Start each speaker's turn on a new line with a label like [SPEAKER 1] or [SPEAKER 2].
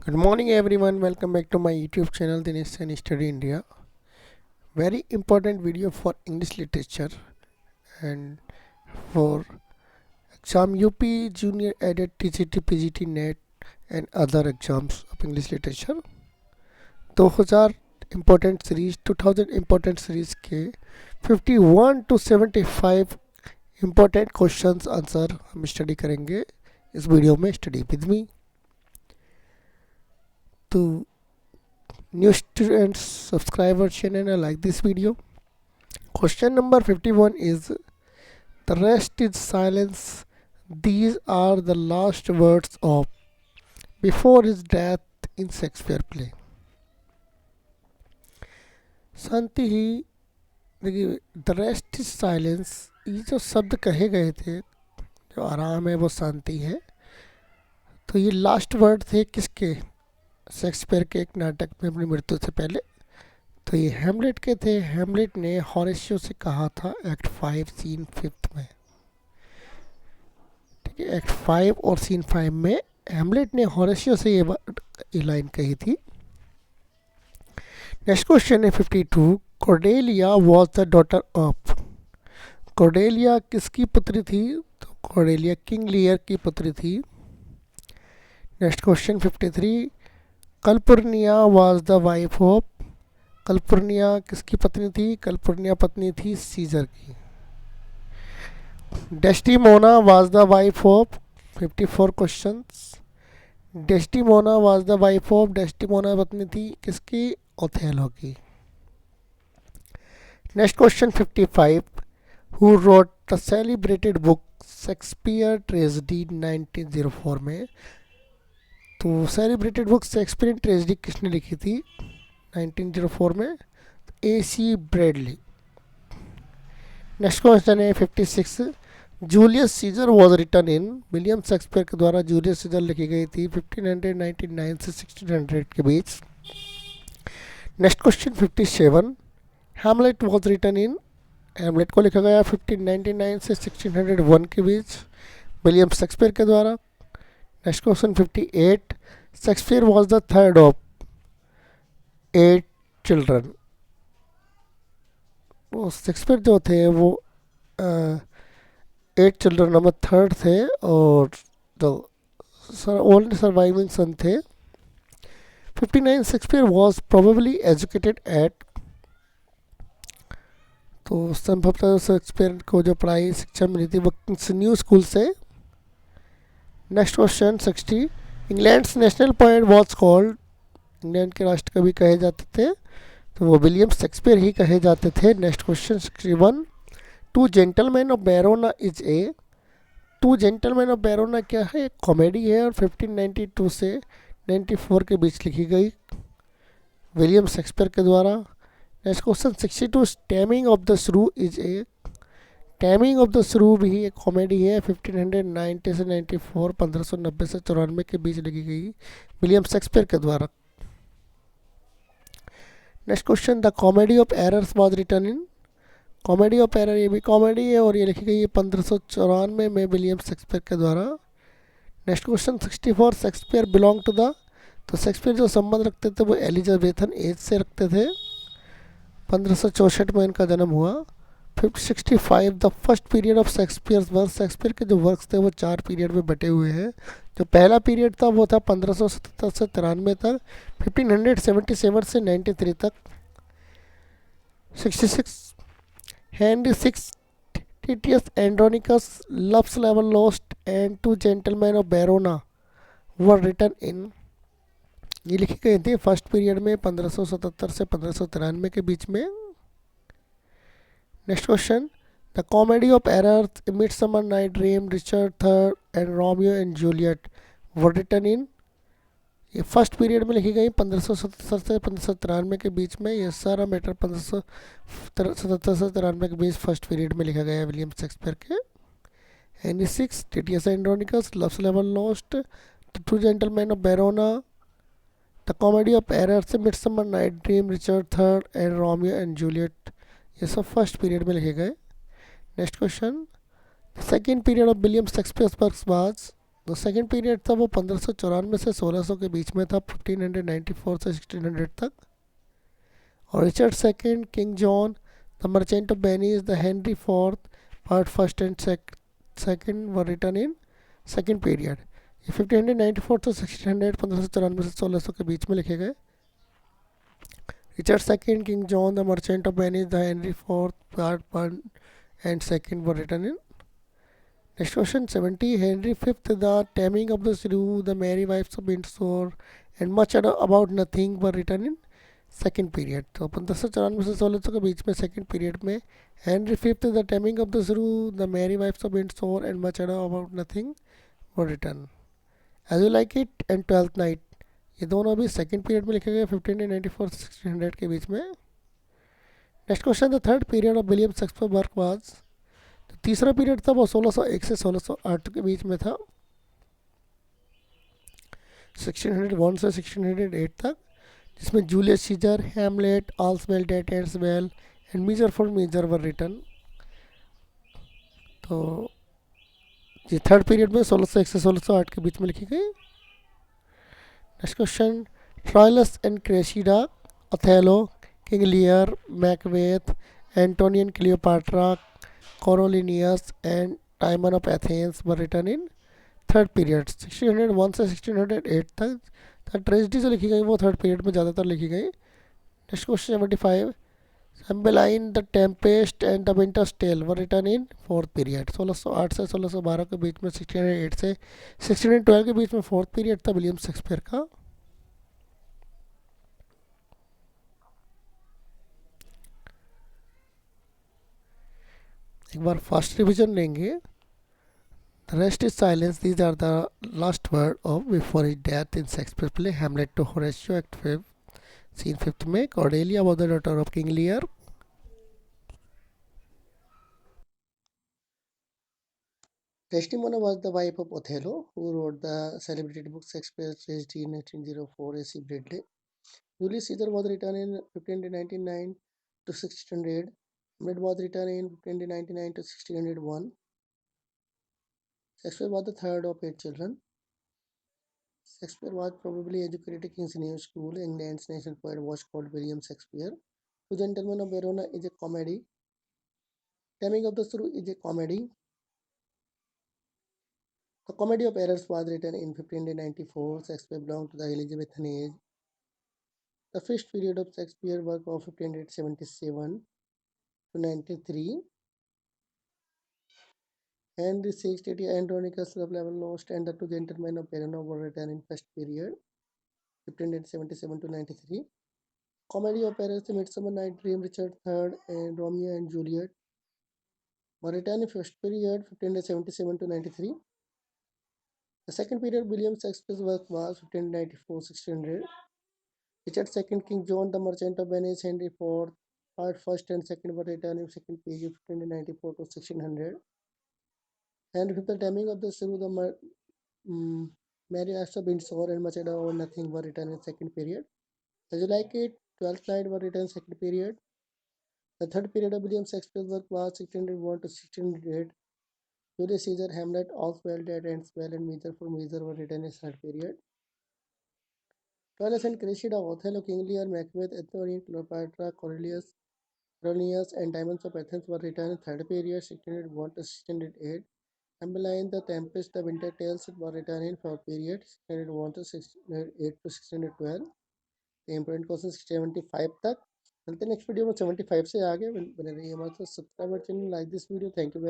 [SPEAKER 1] Good morning, everyone. Welcome back to my YouTube channel, Dinesh Sen Study India. Very important video for English literature and for exam UP Junior Added TCT PGT NET and other exams of English literature. 2000 important series 2000 important series के 51 to 75 important questions answer हम study करेंगे इस video में. Study with me. तो new students subscribe our channel and like this video. Question number 51 is: the rest is silence. These are the last words of before his death in Shakespeare play. शांति ही. देखिए, the rest is silence, ये जो शब्द कहे गए थे, जो आराम है वो शांति है, तो ये लास्ट वर्ड थे किसके? शेक्सपियर के एक नाटक में अपनी मृत्यु से पहले. तो ये हैमलेट के थे. हैमलेट ने हॉरेशियो से कहा था एक्ट 5 सीन 5 में. ठीक है, एक्ट 5 और सीन 5 में हैमलेट ने हॉरेशियो से ये लाइन कही थी. नेक्स्ट क्वेश्चन है 52. Cordelia was the daughter of. Cordelia किसकी पुत्री थी? तो कॉर्डेलिया किंग लियर की पुत्री थी. Next question 53. Calpurnia was the wife of. Calpurnia किसकी पत्नी थी? कलपुर्निया पत्नी थी सीजर की. Desdemona was the wife of. 54 questions. Desdemona was the wife of. Desdemona पत्नी थी किसकी? ओथेलो की. Next question 55. Who wrote the celebrated book Shakespeare tragedy 1904 में. तो सेलिब्रेटेड बुक शेक्सपियर ट्रेजेडी किसने लिखी थी 1904 में? AC Bradley. नेक्स्ट क्वेश्चन है 56. Julius Caesar was written in. William Shakespeare के द्वारा जूलियस सीजर लिखी गई थी 1599 से 1600 के बीच. Next question 57. Hamlet was written in. Hamlet को लिखा गया 1599 से 1601 के बीच विलियम शेक्सपियर के द्वारा. Next question 58. Shakespeare was the third of 8 children. वो शेक्सपियर जो थे वो 8 चिल्ड्रन नंबर थर्ड थे और जो ओनली सर्वाइविंग सन थे. 59. Shakespeare was probably educated eight. तो संभवतः शेक्सपियर को जो पढ़ाई शिक्षा मिली थी वो न्यू स्कूल से. Next question 60. England's national poet was called. England के राष्ट्र कवि कहे जाते थे तो वो विलियम शेक्सपियर ही कहे जाते थे. Next question 61. Two gentleman of Verona is a. Two gentleman of Verona क्या है? एक कॉमेडी है और 1592 से 94 के बीच लिखी गई विलियम शेक्सपियर के द्वारा. Next question 62. Taming of the shrew is a. Taming of the shrew भी एक कॉमेडी है 1590 से 94 1590 से 94 के बीच लिखी गई विलियम शेक्सपियर के द्वारा. Next question. The comedy of errors was written in. Comedy of error ये भी कॉमेडी है और ये लिखी गई है 1594 में विलियम शेक्सपियर के द्वारा. Next question 64. Shakespeare belong to the. तो शेक्सपियर जो संबंध रखते थे वो एलिजाबेथन एज से रखते थे. 1564 में इनका जन्म हुआ. 65. The first period of Shakespeare's work. Shakespeare के जो वर्क्स थे वो 4 पीरियड में बटे हुए हैं. जो पहला पीरियड था वो था 1577 से 93 तक. 1577 से 93 तक. 66. हेनरी 6. टिटियस एंड्रोनिकस लव्स लेवल lost and two gentleman of Verona were written in. ये लिखी गई थी फर्स्ट पीरियड में 1577 से 1593 के बीच में. Next question. The comedy of errors, midsummer night dream, Richard third and Romeo and Juliet were written in. ये फर्स्ट पीरियड में लिखी गई 1577 से 1593 के बीच में. ये सारा मैटर 1577 से 93 के बीच फर्स्ट पीरियड में लिखा गया है विलियम शेक्सपियर के. हेनरी 6. टिटियस एंड्रोनिकस लव्स लेवल lost, the two gentleman of Verona, the comedy of errors, midsummer night dream, Richard third and Romeo and Juliet, ये सब फर्स्ट पीरियड में लिखे गए. Next question. Second period of William Shakespeare works was. जो second period था वो 1594 से 1600 के बीच में था, 1594 से 1600 तक। और Richard second, king John, the merchant of Venice, the Henry fourth part first and second were written in second period. ये 1594 से 1600, 1594 से 1600 के बीच में लिखे गए। Richard second, king John, the merchant of Venice, the Henry fourth part one and second were written in. Next question 70. Henry V, The Taming of the Shrew, The Merry Wives of Windsor, and Much Ado About Nothing were written in second period. तो 1594 से 1600 के बीच में second period में Henry fifth, the taming of the shrew, the merry wives of Windsor and much ado about nothing were written. As you like it and twelfth night, ये दोनों अभी second period में लिखे गए 1594 से 1600 के बीच में। Next question the third period of William Shakespeare work was, तीसरा पीरियड था वो 1601 से 1608 के बीच में था, 1601 से 1608 तक, जिसमें Julius Caesar, Hamlet, all's well that ends well and measure for measure were written. तो ये थर्ड पीरियड में 1601 से 1608 के बीच में लिखी गई। Next question Troilus and Cressida, Othello, King Lear, Macbeth, Antony and Cleopatra, Coriolanus and Timon of Athens were written in third period 1601 से 1608 तक। ट्रेजिडी जो लिखी गई वो थर्ड पीरियड में ज़्यादातर लिखी गई। Next question 75 Cymbeline, the tempest and the winter's tale were written in fourth period 1608 से 1612 के बीच में, 1608 से 1612 के बीच में फोर्थ पीरियड था विलियम शेक्सपियर का। एक बार फास्ट रिविजन लेंगे। The rest is silence. These are the last word of before his death in Shakespeare's play Hamlet to Horatio, Act 5, Scene 5th में Cordelia was the daughter of King Lear. Desdemona was the wife of Othello, who wrote the celebrated book Shakespeare's Tragedy in 1804, A.C. Bradley. Julius Caesar was written in 1599 to 1600. Hamlet was written in 1599 to 1601. Shakespeare was the third of eight children. Shakespeare was probably educated at King's New School. England's national poet was called William Shakespeare. Two Gentlemen of Verona is a comedy. Taming of the Shrew is a comedy. The Comedy of Errors was written in 1594. Shakespeare belonged to the Elizabethan age. The first period of Shakespeare work of 1577 to 93. Henry VI, Andronicus, Love Level Lost, and the Two Gentlemen of Verona were written in first period 1577 to 93. Comedy of Errors, The Midsummer Night Dream, Richard III, and Romeo and Juliet were written in first period 1577 to 93. The second period William Shakespeare's work was 1594-1600. Richard II, King John, The Merchant of Venice, Henry IV, Part First and Second were written in second period 1594 to 1600. And with the timing of the Shrew, the Mary Ashton Windsor and Much Ado or Nothing were written in second period. As you like it, Twelfth Night were written in second period. The third period of William Shakespeare's work was 1601 to 1608. Julius Caesar, Hamlet, Oswald, Dead Ends Well, and Measure for Measure were written in third period. Troilus and Cressida, Othello, King Lear, Macbeth, Anthony, Cleopatra, Cornelius, Cornelius, and Diamonds of Athens were written in third period 1601 to 1608. Cymbeline, The Tempest, The Winter Tales were written in fourth period 1601 to 1608 to 1612. The important question 75 तक। मिलते हैं next video में 75 से आगे बने रहिए हमारे साथ। Subscribe channel, like this video. Thank you.